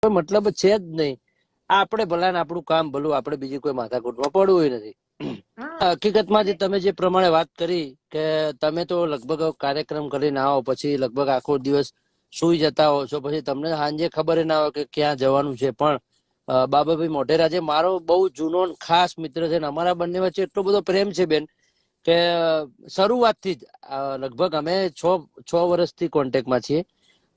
કોઈ મતલબ છે જ નહીં. આપણે ભલા ને આપણું કામ ભલું, આપણે બીજી કોઈ માથાકૂટમાં પડવું નથી. હકીકતમાં જે તમે જે પ્રમાણે વાત કરી કે તમે તો લગભગ કાર્યક્રમ કરીને આવો પછી લગભગ આખો દિવસ સુઈ જતા હો છો, પછી તમને સાંજે ખબર ના હોય કે ક્યાં જવાનું છે. પણ બાબાભાઈ મોઢેરા જે મારો બહુ જૂનો ખાસ મિત્ર છે ને અમારા બંને વચ્ચે એટલો બધો પ્રેમ છે બેન કે શરૂઆતથી જ લગભગ અમે છ વર્ષથી કોન્ટેક્ટમાં છીએ,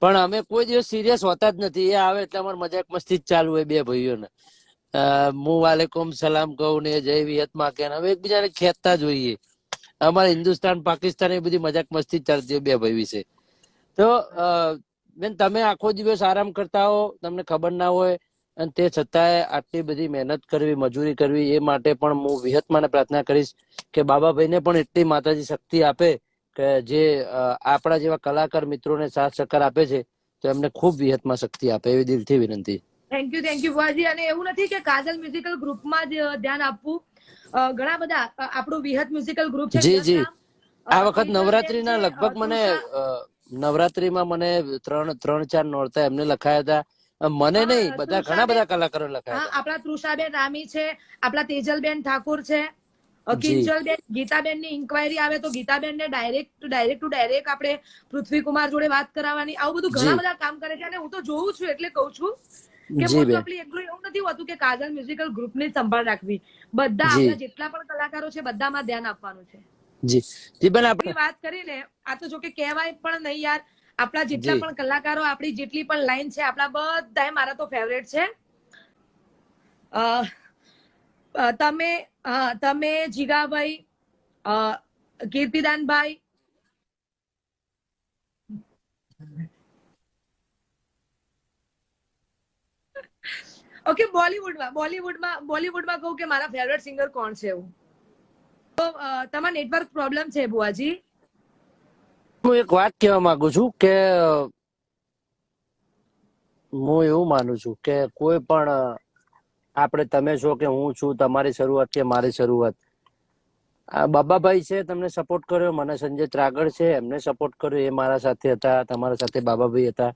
પણ અમે કોઈ દિવસ સિરિયસ હોતા જ નથી. એ આવે એટલે અમારે મજાક મસ્તી જ ચાલુ હોય બે ભાઈઓને. હું વાલેકુમ સલામ કહું ને જય વિયતમાં કે હવે એકબીજાને ખેંચતા જોઈએ. અમારે હિન્દુસ્તાન પાકિસ્તાન એ બધી મજાક મસ્તી જ ચાલતી હોય બે ભાઈ વિશે. તો બેન તમે આખો દિવસ આરામ કરતા હો, તમને ખબર ના હોય, અને તે છતાંય આટલી બધી મહેનત કરવી, મજૂરી કરવી, એ માટે પણ હું વિહતમાને પ્રાર્થના કરીશ કે બાબાભાઈને પણ એટલી માતાજી શક્તિ આપે કે જે આપણા જેવા કલાકાર મિત્રોને સાથ સહકાર આપે છે તો એમને ખૂબ વિહતમાં શક્તિ આપે એવી દિલથી વિનંતી. થેન્ક યુ બુઆજી. અને એવું નથી કે કાજલ મ્યુઝિકલ ગ્રુપમાં જ ધ્યાન આપવું, ઘણા બધા આપણું વિહત મ્યુઝિકલ ગ્રુપ છે. જી જી, આ વખત નવરાત્રીના લગભગ મને નવરાત્રીમાં મને ત્રણ ચાર નોરતા એમને લખાયા હતા. મને નહીં, બધા ઘણા બધા કલાકારો લખાયા હતા. આપણા તૃષાબેન રામી છે, આપણા તેજલબેન ઠાકોર છે, કિંજલબેન, ગીતાબેન ની ઇન્ક્વાયરી આવે તો ગીતાબેન ને ડાયરેક્ટ આપણે પૃથ્વીકુમાર જોડે વાત કરાવવાની. આવું બધું ઘણા બધા કામ કરે છે અને હું તો જોઉં છું એટલે કઉ છું કે મોસ્ટલી એટલું એવું નથી હોતું કે કાજલ મ્યુઝિકલ ગ્રુપ ની સંભાળ રાખવી. બધા આપણા જેટલા પણ કલાકારો છે બધામાં ધ્યાન આપવાનું છે. જી બેન, આપણે વાત કરીને આ તો જો કે કહેવાય પણ નહીં યાર, આપણા જેટલા પણ કલાકારો, આપણી જેટલી પણ લાઈન છે, આપણા બધા મારા તો ફેવરેટ છે. તમે જીગાભાઈ, કીર્તિદાનભાઈ, ઓકે, બોલીવુડમાં કહું કે મારા ફેવરેટ સિંગર કોણ છે એવું તો તમારા નેટવર્ક પ્રોબ્લેમ છે બુઆજી. હું એક વાત કહેવા માંગુ છું કે હું એવું માનું છું કે કોઈ પણ આપણે, તમે છો કે હું છું, તમારી શરૂઆત કે મારી શરૂઆત, બાબાભાઈ છે તમને સપોર્ટ કર્યો, મને સંજય ત્રાગડ છે એમને સપોર્ટ કર્યો, એ મારા સાથે હતા, તમારા સાથે બાબાભાઈ હતા.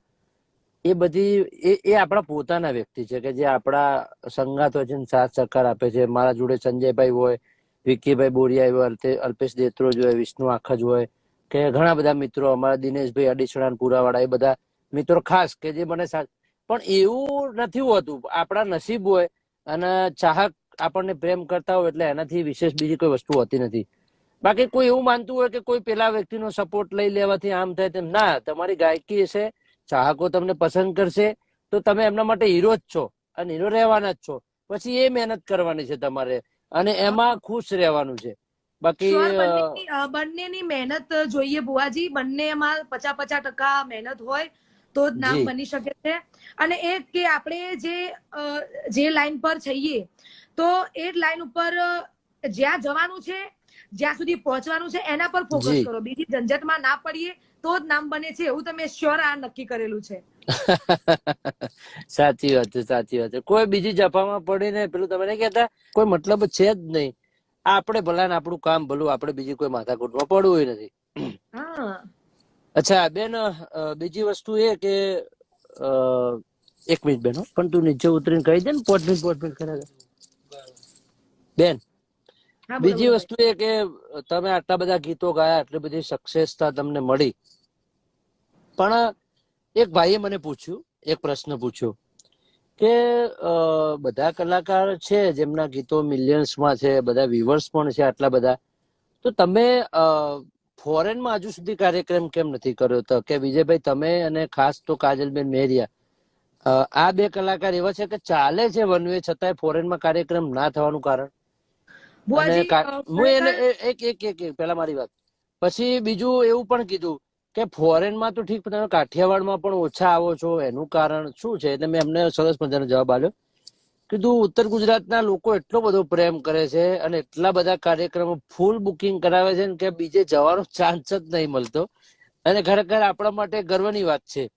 એ બધી એ આપણા પોતાના વ્યક્તિ છે કે જે આપણા સંગાત હોય છે, સાથ સહકાર આપે છે. મારા જોડે સંજયભાઈ હોય, વિક્કીભાઈ બોરિયા હોય, અલ્પેશ દેત્રોજ હોય, વિષ્ણુ આખજ હોય, કે ઘણા બધા મિત્રો, અમારા દિનેશભાઈ અડીસણા પુરાવાળા, એ બધા મિત્રો ખાસ કે જે મને પણ એવું નથી હોતું. આપણા નસીબ હોય અને ચાહક આપણને પ્રેમ કરતા હોય એટલે એનાથી વિશેષ બીજી કોઈ વસ્તુ હોતી નથી. બાકી કોઈ એવું માનતું હોય કે કોઈ પેલા વ્યક્તિનો સપોર્ટ લઈ લેવાથી આમ થાય તેમ ના. તમારી ગાયકી હશે, ચાહકો તમને પસંદ કરશે તો તમે એમના માટે હીરો જ છો અને હીરો રહેવાના જ છો. પછી એ મહેનત કરવાની છે તમારે અને એમાં ખુશ રહેવાનું છે. બાકી બંનેની મહેનત જોઈએ બુઆજી, બંનેમાં 50% મહેનત હોય તો જ નામ બની શકે છે. અને એ કે આપણે જે લાઈન પર છીએ તો એ લાઈન ઉપર જ્યાં જવાનું છે, જ્યાં સુધી પહોંચવાનું છે એના પર ફોકસ કરો. બીજી ઝંઝટમાં ના પડીએ તો જ નામ બને છે એવું તમે શ્યોર આ નક્કી કરેલું છે. સાચી વાત છે, સાચી વાત છે. કોઈ બીજી જફામાં પડીને પેલું તમે નહીં કહેતા, કોઈ મતલબ છે જ નહીં. આપણે ભલા ને આપણું કામ ભલું, આપણે બીજી કોઈ માથાકૂટમાં પડવું નથી. અચ્છા બેન, બીજી વસ્તુ એ કે એક મિનિટ બેન, પણ તું નીચે ઉતરીને કહી દે ને, પોટ કરે બેન. બીજી વસ્તુ એ કે તમે આટલા બધા ગીતો ગાયા, આટલી બધી સક્સેસતા તમને મળી, પણ એક ભાઈએ મને પૂછ્યું, એક પ્રશ્ન પૂછ્યો કે બધા કલાકાર છે જેમના ગીતો મિલિયન્સમાં છે, બધા વ્યુઅર્સ પણ છે આટલા બધા, તો તમે ફોરેનમાં હજુ સુધી કાર્યક્રમ કેમ નથી કર્યો? તો કે વિજયભાઈ, તમે અને ખાસ તો કાજલબેન મેરિયા, આ બે કલાકાર એવા છે કે ચાલે છે વન વે, છતાંય ફોરેનમાં કાર્યક્રમ ના થવાનું કારણ? હું એને એક પેલા મારી વાત, પછી બીજું એવું પણ કીધું કે ફોરેનમાં તો ઠીક, તમે કાઠિયાવાડમાં પણ ઓછા આવો છો, એનું કારણ શું છે? એટલે મેં એમને સરસ મજાનો જવાબ આપ્યો. કીધું ઉત્તર ગુજરાતના લોકો એટલો બધો પ્રેમ કરે છે અને એટલા બધા કાર્યક્રમો ફૂલ બુકિંગ કરાવે છે કે બીજે જવાનો ચાન્સ જ નહીં મળતો. અને ખરેખર આપણા માટે ગર્વની વાત છે.